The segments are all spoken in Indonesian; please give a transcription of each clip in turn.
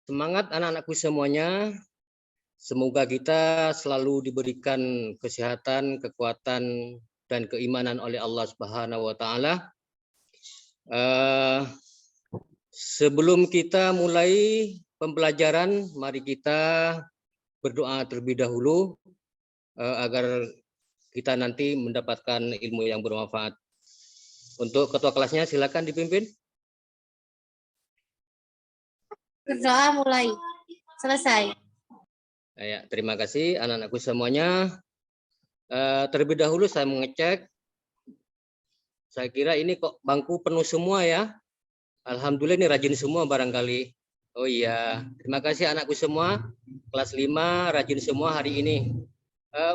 Semangat anak-anakku semuanya. Semoga kita selalu diberikan kesehatan, kekuatan, dan keimanan oleh Allah Subhanahu wa Ta'ala. Sebelum kita mulai pembelajaran, mari kita berdoa terlebih dahulu agar kita nanti mendapatkan ilmu yang bermanfaat. Untuk ketua kelasnya silakan dipimpin. Berdoa mulai. Selesai. Ya, terima kasih anak-anakku semuanya. Terlebih dahulu saya mengecek. Saya kira ini kok bangku penuh semua ya. Alhamdulillah ini rajin semua barangkali. Oh iya, terima kasih anakku semua. Kelas 5 rajin semua hari ini.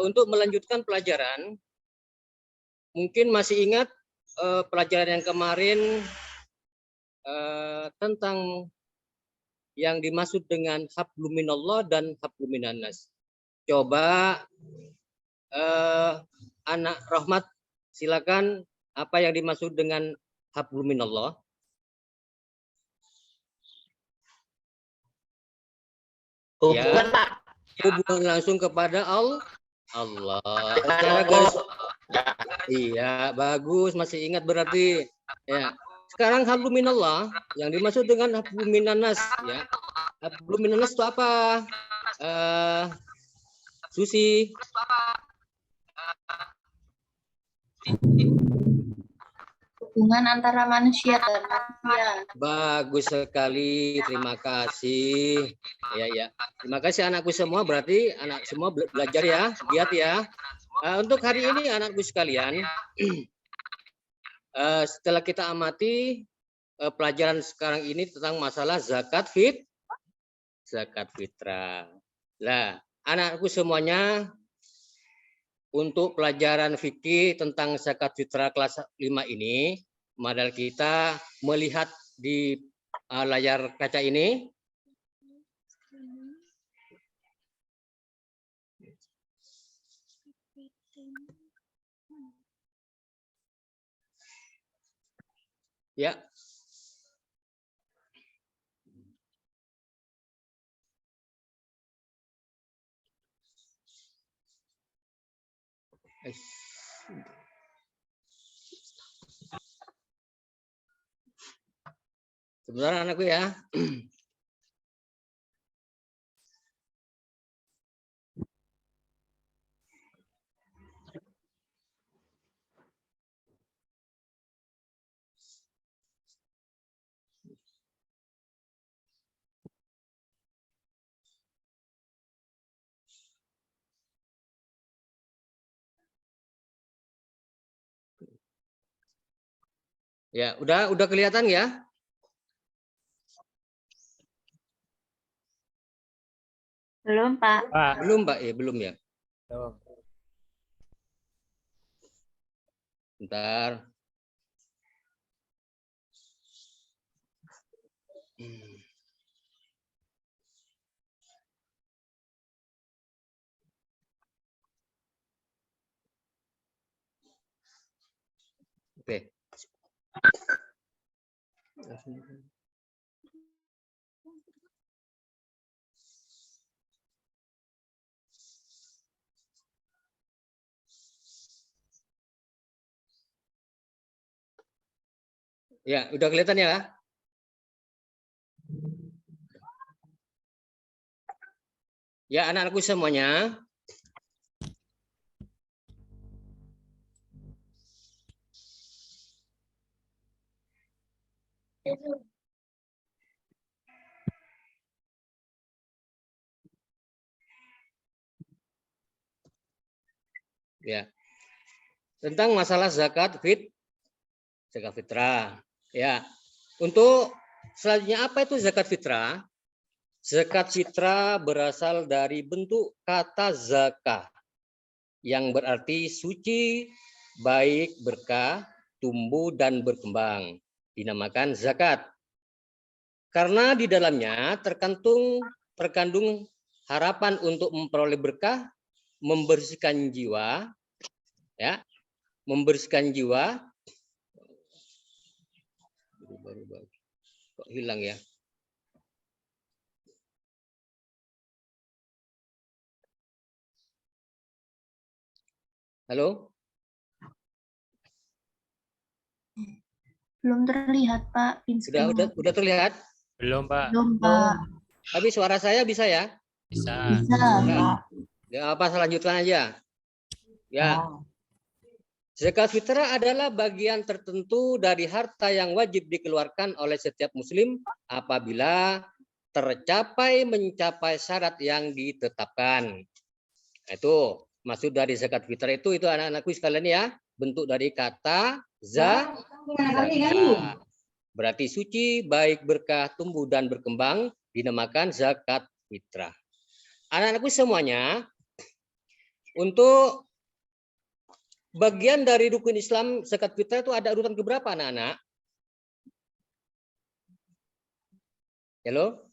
Untuk melanjutkan pelajaran, mungkin masih ingat pelajaran yang kemarin tentang yang dimaksud dengan hablum minallah dan hablum minannas. Coba anak Rahmat silakan, apa yang dimaksud dengan hablum minallah? Hubungan, Pak. Hubungan langsung kepada Allah. Secara garis. Iya, bagus, masih ingat berarti. Ya. Sekarang hablum minallah yang dimaksud dengan hablum minannas ya. Hablum minannas itu apa? Susi. Hubungan antara manusia dan manusia. Bagus sekali, terima kasih. Ya. Terima kasih anakku semua, berarti anak semua belajar ya, lihat ya. Untuk hari ini anakku sekalian, setelah kita amati pelajaran sekarang ini tentang masalah zakat fitrah. Nah, anakku semuanya, untuk pelajaran fikih tentang zakat fitrah kelas 5 ini, mari kita melihat di layar kaca ini. Ya. Sebentar anakku ya. Ya, udah kelihatan ya? Belum, Pak. Belum, Pak. Belum ya. Bentar. Oke. Ya, udah kelihatan ya? Ya, anak-anakku semuanya. Ya. Tentang masalah zakat fitrah. Ya. Untuk selanjutnya, apa itu zakat fitrah? Zakat fitrah berasal dari bentuk kata zakah yang berarti suci, baik, berkah, tumbuh dan berkembang. Dinamakan zakat. Karena di dalamnya terkandung harapan untuk memperoleh berkah, membersihkan jiwa, ya, membersihkan jiwa. Kok hilang ya? Halo? Belum terlihat, Pak. Pin screen-nya. Udah terlihat? Belum, Pak. Belum, Pak. Tapi suara saya bisa ya? Bisa. Bisa, Pak. Ya apa, selanjutkan aja. Ya. Zakat fitrah adalah bagian tertentu dari harta yang wajib dikeluarkan oleh setiap muslim apabila mencapai syarat yang ditetapkan. Itu maksud dari zakat fitrah itu anak-anakku sekalian ya, bentuk dari kata zakat. Berarti suci, baik, berkah, tumbuh dan berkembang, dinamakan zakat fitrah. Anak-anakku semuanya, untuk bagian dari rukun Islam zakat fitrah itu ada urutan keberapa anak-anak? Halo?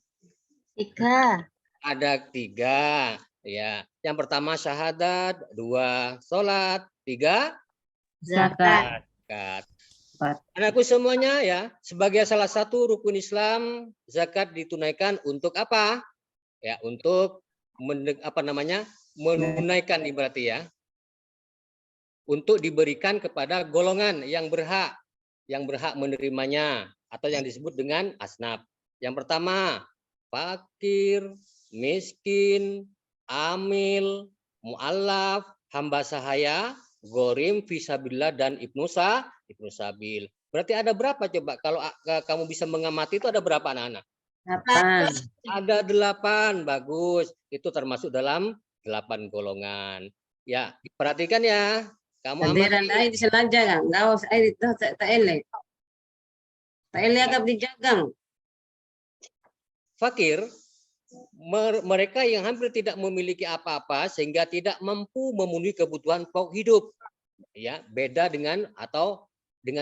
3. Ada 3. Ya. Yang pertama syahadat, 2 sholat, 3 Zakat. zakat. Anakku semuanya ya, sebagai salah satu rukun Islam, zakat ditunaikan untuk apa? Ya, untuk menunaikan berarti ya. Untuk diberikan kepada golongan yang berhak menerimanya atau yang disebut dengan asnaf. Yang pertama, fakir, miskin, amil, mu'allaf, hamba sahaya, gorim, fisabilillah, dan ibnu sabil. Berarti ada berapa coba? Kalau kamu bisa mengamati itu ada berapa anak-anak? 8. Ada 8, bagus. Itu termasuk dalam 8 golongan. Ya, perhatikan ya. Kamu Sadiran amati. ay di selajagan. Gawas ay dito ta ele. Ta ele agak dijagang. Fakir, mereka yang hampir tidak memiliki apa-apa sehingga tidak mampu memenuhi kebutuhan pokok hidup. Ya, beda dengan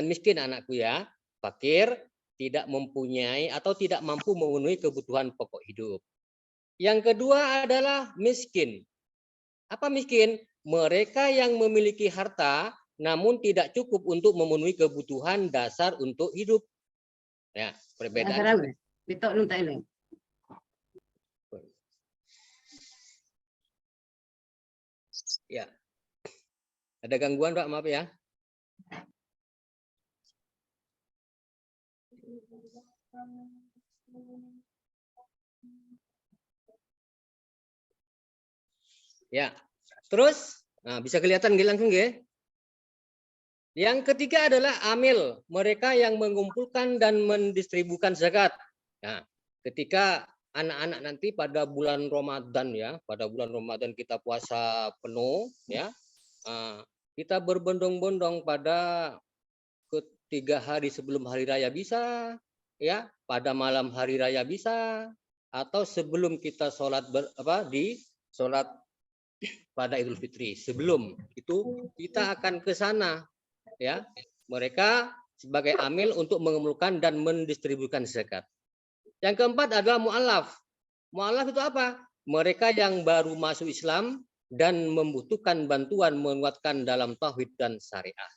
miskin anakku ya. Fakir tidak mempunyai atau tidak mampu memenuhi kebutuhan pokok hidup. Yang kedua adalah miskin. Apa miskin? Mereka yang memiliki harta namun tidak cukup untuk memenuhi kebutuhan dasar untuk hidup. Ya, perbedaan. Bitok nung ta ele. Ya. Ada gangguan, Pak? Maaf ya. Ya. Terus, bisa kelihatan langsung ya. Yang ketiga adalah amil, mereka yang mengumpulkan dan mendistribusikan zakat. Nah, ketika anak-anak nanti pada bulan Ramadan ya, pada bulan Ramadan kita puasa penuh ya, kita berbondong-bondong pada ketiga hari sebelum hari raya bisa, ya, pada malam hari raya bisa, atau sebelum kita sholat sholat pada Idul Fitri. Sebelum itu kita akan ke sana. Ya, mereka sebagai amil untuk mengumpulkan dan mendistribusikan zakat. Yang keempat adalah mu'allaf. Mu'allaf itu apa? Mereka yang baru masuk Islam dan membutuhkan bantuan menguatkan dalam tauhid dan syariah.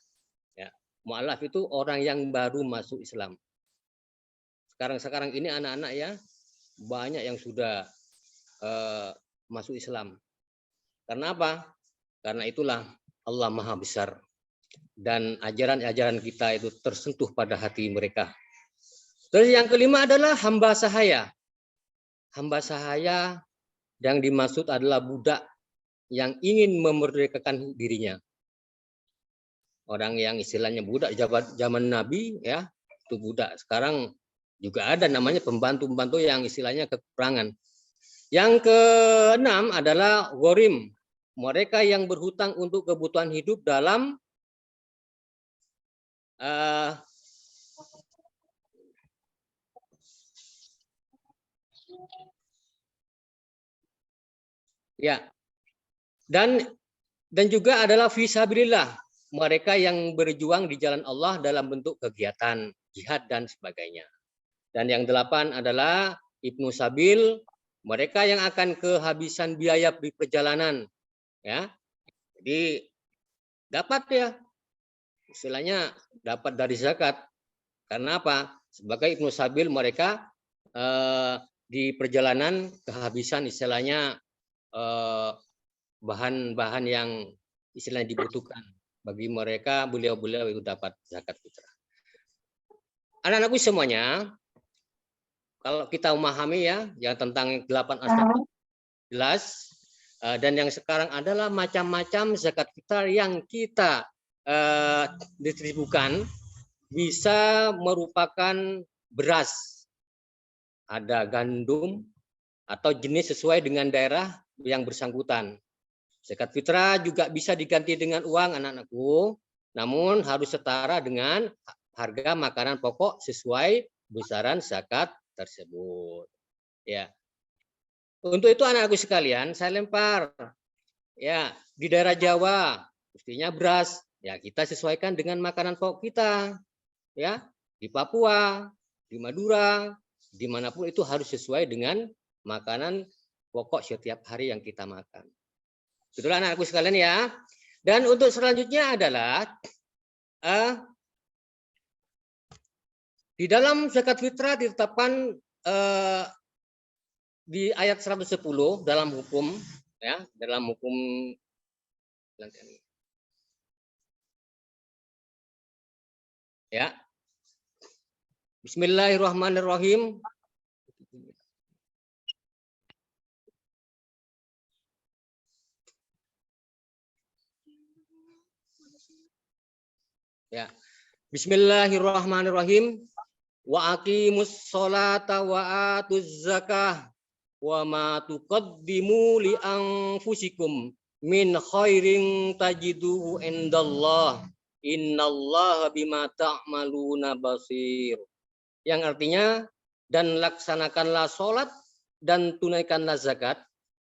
Ya, mu'allaf itu orang yang baru masuk Islam. Sekarang ini anak-anak ya banyak yang sudah masuk Islam. Karena apa? Karena itulah Allah Maha Besar. Dan ajaran-ajaran kita itu tersentuh pada hati mereka. Terus yang kelima adalah hamba sahaya. Hamba sahaya yang dimaksud adalah budak yang ingin memerdekakan dirinya. Orang yang istilahnya budak zaman Nabi ya, itu budak. Sekarang juga ada namanya pembantu-pembantu yang istilahnya kekurangan. Yang keenam adalah ghorim. Mereka yang berhutang untuk kebutuhan hidup dalam ya, dan juga adalah fisabilillah, mereka yang berjuang di jalan Allah dalam bentuk kegiatan jihad dan sebagainya. Dan yang 8 adalah ibnu sabil, mereka yang akan kehabisan biaya di perjalanan, ya. Jadi dapat ya, istilahnya dapat dari zakat. Karena apa? Sebagai Ibnu Sabil mereka di perjalanan kehabisan istilahnya bahan-bahan yang istilahnya dibutuhkan. Bagi mereka beliau-beliau itu dapat zakat fitrah. Anak-anakku semuanya, kalau kita memahami yang tentang 8 aspek jelas, dan yang sekarang adalah macam-macam zakat fitrah yang kita distribusikan, bisa merupakan beras, ada gandum, atau jenis sesuai dengan daerah yang bersangkutan. Zakat fitrah juga bisa diganti dengan uang anak-anakku, namun harus setara dengan harga makanan pokok sesuai besaran zakat tersebut. Ya. Untuk itu anak-anakku sekalian, saya lempar ya di daerah Jawa mestinya beras, ya kita sesuaikan dengan makanan pokok kita. Ya, di Papua, di Madura, dimanapun itu harus sesuai dengan makanan pokok setiap hari yang kita makan. Itulah anak-anakku sekalian ya. Dan untuk selanjutnya adalah di dalam zakat fitrah ditetapkan di ayat 110 dalam hukum ya, dalam hukum ya. Bismillahirrahmanirrahim. Ya. Bismillahirrahmanirrahim. Wa aqimus sholata wa atuz zakah wa ma tuqaddimu li anfusikum min khairin tajiduhu indallah innallaha bima ta'maluna basir. Yang artinya, dan laksanakanlah sholat dan tunaikanlah zakat,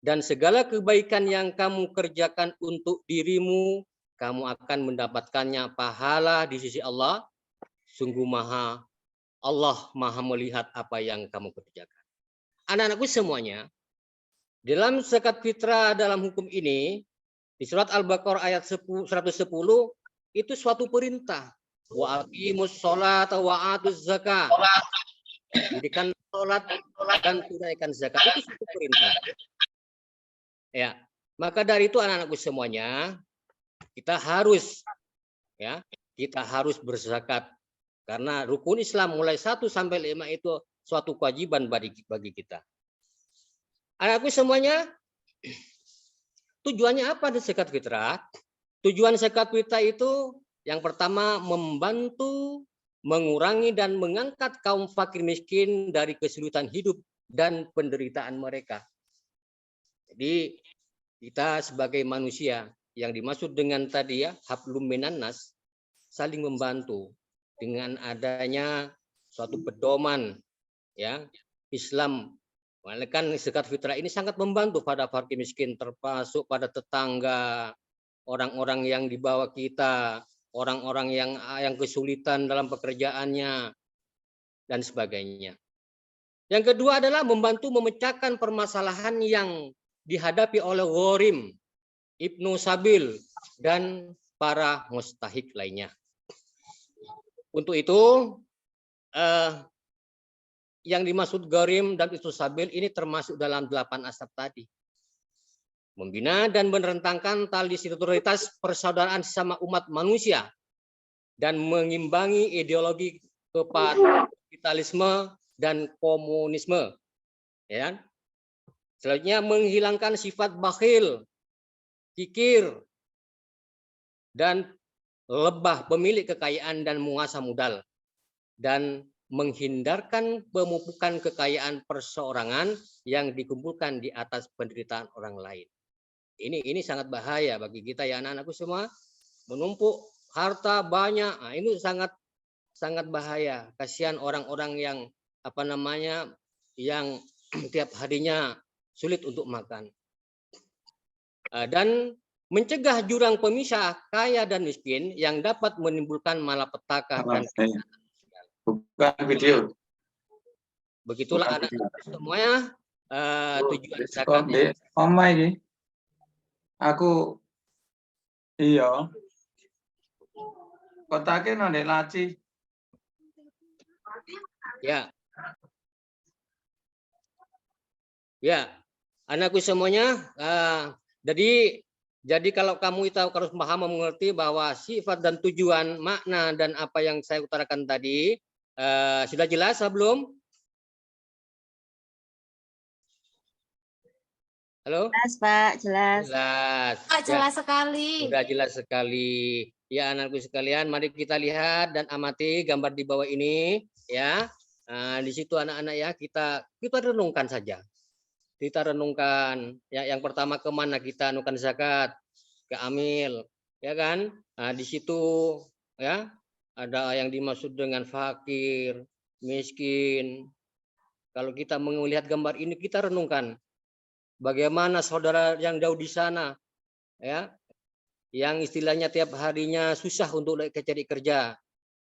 dan segala kebaikan yang kamu kerjakan untuk dirimu, kamu akan mendapatkannya pahala di sisi Allah. Sungguh Allah maha melihat apa yang kamu kerjakan. Anak-anakku semuanya, dalam zakat fitrah dalam hukum ini, di surat Al-Baqarah ayat 110, itu suatu perintah. Wa aqimus sholata wa atuz zakah. Dirikan sholat dan tunaikan zakat, itu suatu perintah. Ya, maka dari itu anak-anakku semuanya, kita harus berzakat karena rukun Islam mulai 1 sampai 5 itu suatu kewajiban bagi kita. Anakku semuanya, tujuannya apa di zakat fitrah? Tujuan zakat fitrah itu yang pertama membantu mengurangi dan mengangkat kaum fakir miskin dari kesulitan hidup dan penderitaan mereka. Jadi kita sebagai manusia yang dimaksud dengan tadi ya hablum minan nas, saling membantu dengan adanya suatu pedoman ya Islam. Kan zakat fitrah ini sangat membantu pada fakir miskin, termasuk pada tetangga, orang-orang yang di bawah kita, orang-orang yang kesulitan dalam pekerjaannya dan sebagainya. Yang kedua adalah membantu memecahkan permasalahan yang dihadapi oleh gharim, Ibnu Sabil, dan para mustahik lainnya. Untuk itu, yang dimaksud gharim dan Ibnu Sabil ini termasuk dalam 8 asap tadi. Membina dan merentangkan tali solidaritas persaudaraan sesama umat manusia dan mengimbangi ideologi kapitalisme dan komunisme. Ya. Selanjutnya menghilangkan sifat bakhil, kikir, dan lebah pemilik kekayaan dan menguasa modal, dan menghindarkan pemupukan kekayaan perseorangan yang dikumpulkan di atas penderitaan orang lain. Ini sangat bahaya bagi kita ya anak-anakku semua, menumpuk harta banyak. Nah, ini sangat bahaya. Kasihan orang-orang yang yang tiap harinya sulit untuk makan. Dan mencegah jurang pemisah kaya dan miskin yang dapat menimbulkan malapetaka dan bukan video. Begitulah anak-anak semuanya tujuan zakat. Oma ini, aku iya. Kotaknya nang laci. Ya. Ya, anakku semuanya. Jadi kalau kamu itu harus paham mengerti bahwa sifat dan tujuan, makna dan apa yang saya utarakan tadi sudah jelas sebelum? Halo? Jelas, Pak. Jelas. Jelas. Pak, Ya, jelas sekali. sudah jelas sekali. Ya, anakku sekalian, mari kita lihat dan amati gambar di bawah ini, ya. Di situ anak-anak ya, kita renungkan saja. Kita renungkan, ya, yang pertama kemana kita anukan zakat? Ke amil, ya kan? Nah, di situ ya ada yang dimaksud dengan fakir, miskin. Kalau kita melihat gambar ini, kita renungkan bagaimana saudara yang jauh di sana, ya, yang istilahnya tiap harinya susah untuk cari kerja,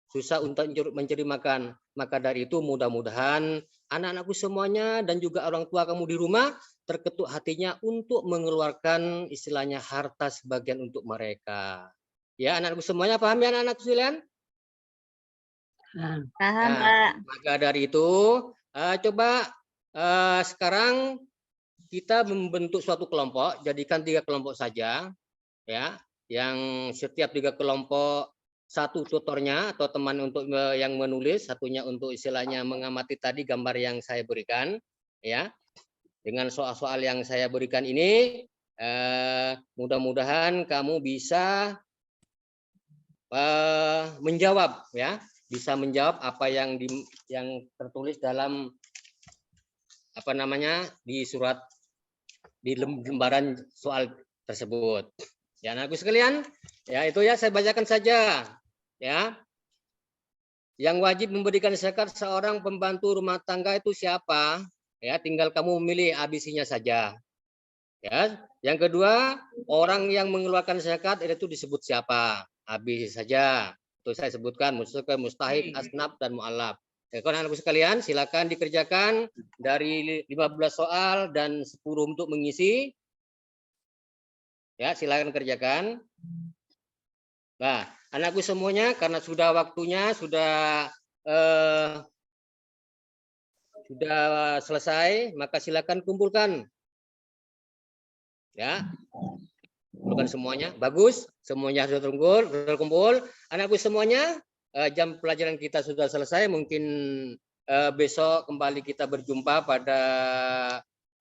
susah untuk mencari makan. Maka dari itu mudah-mudahan anak-anakku semuanya dan juga orang tua kamu di rumah terketuk hatinya untuk mengeluarkan istilahnya harta sebagian untuk mereka. Ya, anak-anakku semuanya paham ya anak-anakku sekalian? Paham, Nah, Pak. maka dari itu coba sekarang kita membentuk suatu kelompok, jadikan 3 kelompok saja, ya, yang setiap 3 kelompok satu tutornya atau teman untuk yang menulis, satunya untuk istilahnya mengamati tadi gambar yang saya berikan, ya. Dengan soal-soal yang saya berikan ini, mudah-mudahan kamu bisa menjawab, ya, bisa menjawab apa yang tertulis dalam apa namanya di surat di lembaran soal tersebut. Ya, anakku sekalian, ya itu ya saya bacakan saja, ya. Yang wajib memberikan zakat seorang pembantu rumah tangga itu siapa? Ya, tinggal kamu memilih ABC-nya saja. Ya, yang kedua, orang yang mengeluarkan zakat itu disebut siapa? ABC saja. Itu saya sebutkan mustahik, asnaf dan mu'allaf. Ya, anak-anakku sekalian, silakan dikerjakan dari 15 soal dan 10 untuk mengisi. Ya, silakan kerjakan. Nah, anakku semuanya, karena sudah waktunya sudah selesai, maka silakan kumpulkan. Ya, kumpulkan semuanya. Bagus, semuanya sudah terkumpul. Anakku semuanya, jam pelajaran kita sudah selesai. Mungkin besok kembali kita berjumpa pada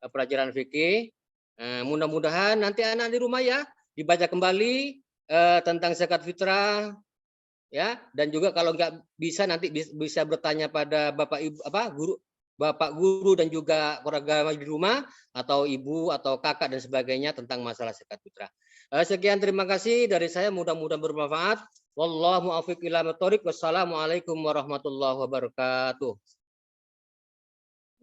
pelajaran fikih. Mudah-mudahan nanti anak di rumah ya dibaca kembali tentang zakat fitrah, ya, dan juga kalau nggak bisa nanti bisa bertanya pada bapak guru dan juga keluarga di rumah atau ibu atau kakak dan sebagainya tentang masalah zakat fitrah. Sekian, terima kasih dari saya, mudah-mudahan bermanfaat. Wallahu muwaffiq ila thoriq. Wassalamualaikum warahmatullahi wabarakatuh.